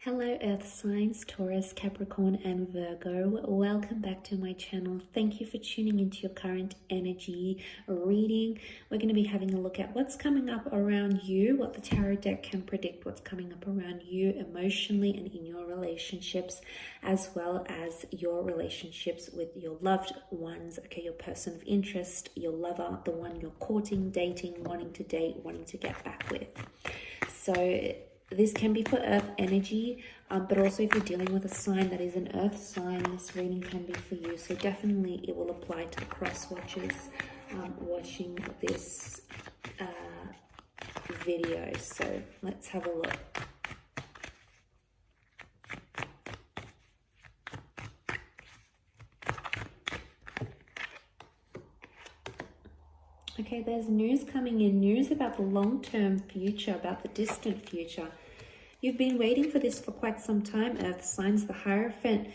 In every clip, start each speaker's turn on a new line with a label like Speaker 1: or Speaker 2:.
Speaker 1: Hello Earth signs, Taurus, Capricorn and Virgo. Welcome back to my channel. Thank you for tuning into your current energy reading. We're going to be having a look at what's coming up around you, what the tarot deck can predict, what's coming up around you emotionally and in your relationships, as well as your relationships with your loved ones, okay, your person of interest, your lover, the one you're courting, dating, wanting to date, wanting to get back with. So this can be for Earth energy, but also if you're dealing with a sign that is an Earth sign, this reading can be for you. So definitely it will apply to the cross watchers watching this video. So let's have a look. Okay, there's news coming in, news about the long-term future, about the distant future. You've been waiting for this for quite some time, Earth signs. The Hierophant.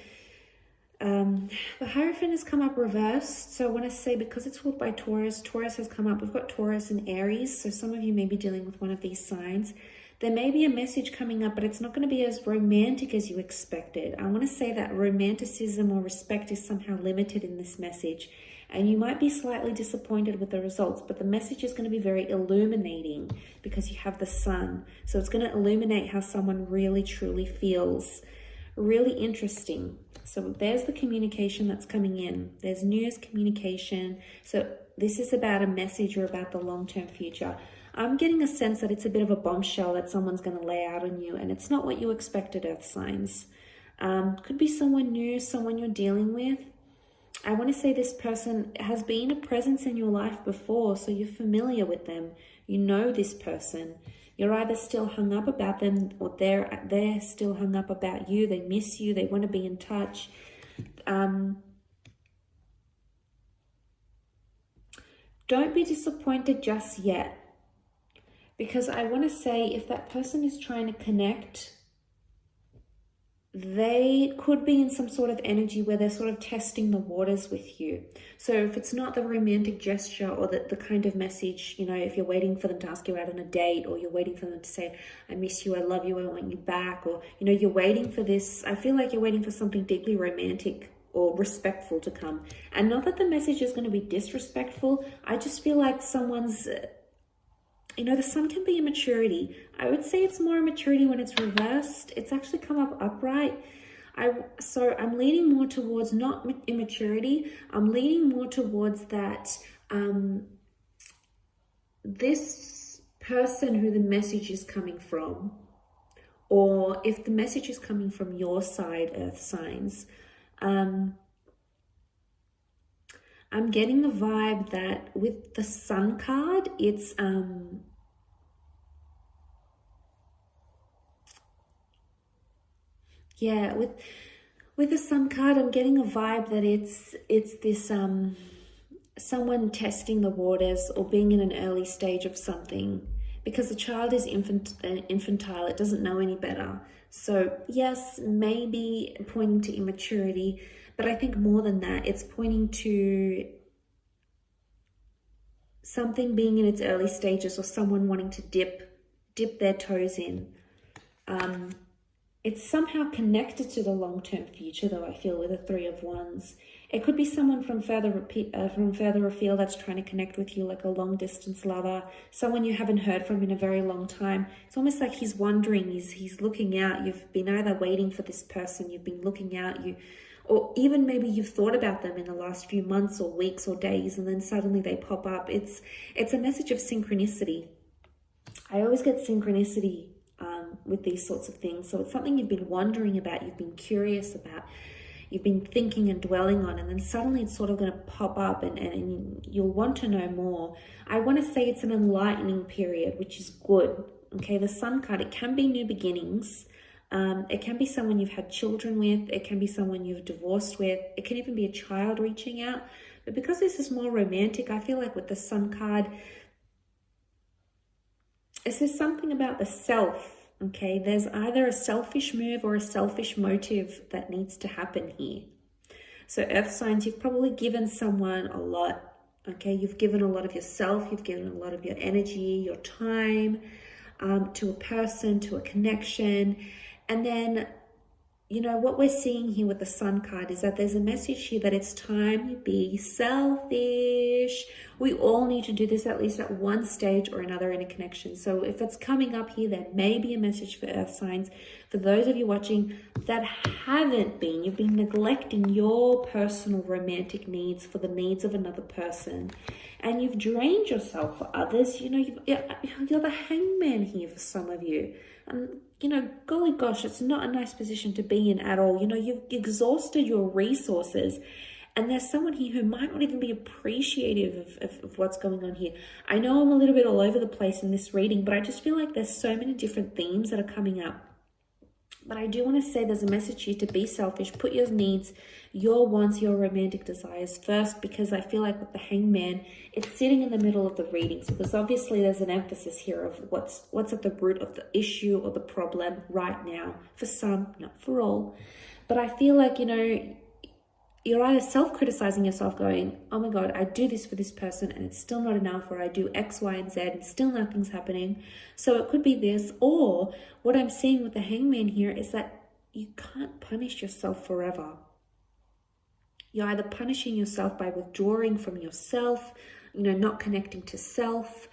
Speaker 1: The Hierophant has come up reversed. So I want to say, because it's ruled by Taurus, Taurus has come up. We've got Taurus and Aries. So some of you may be dealing with one of these signs. There may be a message coming up, but it's not going to be as romantic as you expected. I want to say that romanticism or respect is somehow limited in this message. And you might be slightly disappointed with the results, but the message is going to be very illuminating because you have the sun. So it's going to illuminate how someone really, truly feels. Really interesting. So there's the communication that's coming in. There's news, communication. So this is about a message or about the long-term future. I'm getting a sense that it's a bit of a bombshell that someone's going to lay out on you, and it's not what you expected, Earth signs. Could be someone new, someone you're dealing with. I want to say this person has been a presence in your life before, so you're familiar with them. You know this person. You're either still hung up about them or they're still hung up about you. They miss you. They want to be in touch. Don't be disappointed just yet, because I want to say if that person is trying to connect, they could be in some sort of energy where they're sort of testing the waters with you. So if it's not the romantic gesture or the kind of message, you know, if you're waiting for them to ask you out on a date, or you're waiting for them to say, I miss you, I love you, I want you back, or, you know, you're waiting for this, I feel like you're waiting for something deeply romantic or respectful to come. And not that the message is going to be disrespectful. I just feel like someone's, you know, the sun can be immaturity. I would say it's more immaturity when it's reversed. It's actually come up upright. So I'm leaning more towards not immaturity. I'm leaning more towards that this person who the message is coming from, or if the message is coming from your side, Earth signs, I'm getting a vibe that with the Sun card, it's yeah, with the Sun card, I'm getting a vibe that it's this someone testing the waters or being in an early stage of something, because the child is infantile, it doesn't know any better. So yes, maybe pointing to immaturity, but I think more than that, it's pointing to something being in its early stages, or someone wanting to dip their toes in. It's somehow connected to the long-term future, though, I feel, with the Three of Wands. It could be someone from further afield that's trying to connect with you, like a long-distance lover, someone you haven't heard from in a very long time. It's almost like he's wondering, he's looking out. You've been either waiting for this person, you've been looking out, or even maybe you've thought about them in the last few months or weeks or days, and then suddenly they pop up. It's a message of synchronicity. I always get synchronicity with these sorts of things. So it's something you've been wondering about, you've been curious about, you've been thinking and dwelling on, and then suddenly it's sort of going to pop up and you'll want to know more. I want to say it's an enlightening period, which is good. Okay, the Sun card, it can be new beginnings. It can be someone you've had children with. It can be someone you've divorced with. It can even be a child reaching out. But because this is more romantic, I feel like with the Sun card, it says something about the self. Okay, there's either a selfish move or a selfish motive that needs to happen here. So Earth signs, you've probably given someone a lot. Okay, you've given a lot of yourself, you've given a lot of your energy, your time to a person, to a connection. And then, you know, what we're seeing here with the Sun card is that there's a message here that it's time you be selfish. We all need to do this at least at one stage or another in a connection. So if it's coming up here, there may be a message for earth signs. For those of you watching that haven't been, you've been neglecting your personal romantic needs for the needs of another person. And you've drained yourself for others. You know, you're the hangman here for some of you. You know, golly gosh, it's not a nice position to be in at all. You know, you've exhausted your resources, and there's someone here who might not even be appreciative of what's going on here. I know I'm a little bit all over the place in this reading, but I just feel like there's so many different themes that are coming up. But I do want to say there's a message here to be selfish, put your needs, your wants, your romantic desires first, because I feel like with the hangman, it's sitting in the middle of the reading. So there's an emphasis here of what's at the root of the issue or the problem right now. For some, not for all. But I feel like, you know, you're either self-criticizing yourself going, oh my God, I do this for this person and it's still not enough, or I do X, Y, and Z and still nothing's happening. So it could be this, or what I'm seeing with the hangman here is that you can't punish yourself forever. You're either punishing yourself by withdrawing from yourself, you know, not connecting to self.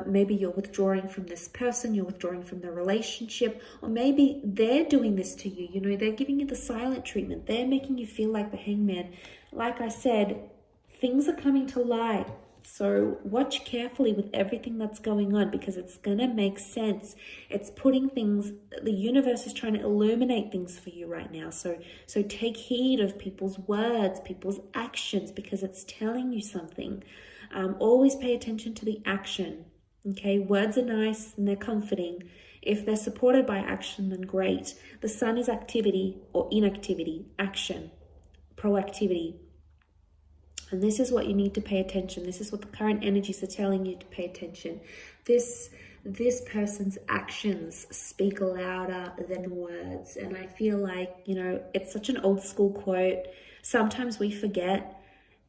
Speaker 1: Maybe you're withdrawing from this person, you're withdrawing from the relationship, or maybe they're doing this to you. You know, they're giving you the silent treatment. They're making you feel like the hangman. Like I said, things are coming to light. So watch carefully with everything that's going on, because it's going to make sense. It's putting things, the universe is trying to illuminate things for you right now. So take heed of people's words, people's actions, because it's telling you something. Always pay attention to the action. Okay, words are nice and they're comforting. If they're supported by action, then great. The sun is activity or inactivity, action, proactivity. And this is what you need to pay attention. This is what the current energies are telling you to pay attention. This person's actions speak louder than words. And I feel like, you know, it's such an old school quote. Sometimes we forget.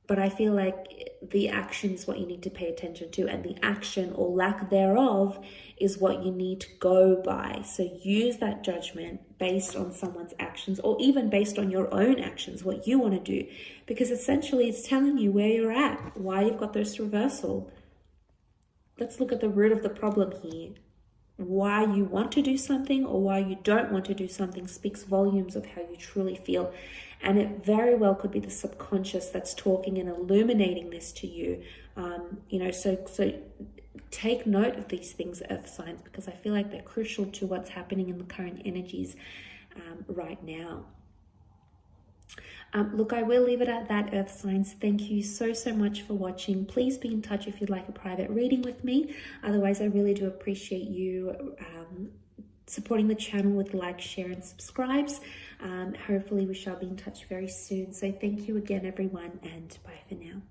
Speaker 1: But I feel like the action is what you need to pay attention to, and the action or lack thereof is what you need to go by. So use that judgment based on someone's actions, or even based on your own actions, what you want to do, because essentially it's telling you where you're at, why you've got this reversal. Let's look at the root of the problem here. Why you want to do something or why you don't want to do something speaks volumes of how you truly feel. And it very well could be the subconscious that's talking and illuminating this to you. You know, so take note of these things, earth signs, because I feel like they're crucial to what's happening in the current energies right now. Look, I will leave it at that, earth signs. Thank you so much for watching. Please be in touch if you'd like a private reading with me. Otherwise, I really do appreciate you supporting the channel with like, share, and subscribes. Hopefully we shall be in touch very soon. So thank you again, everyone, and bye for now.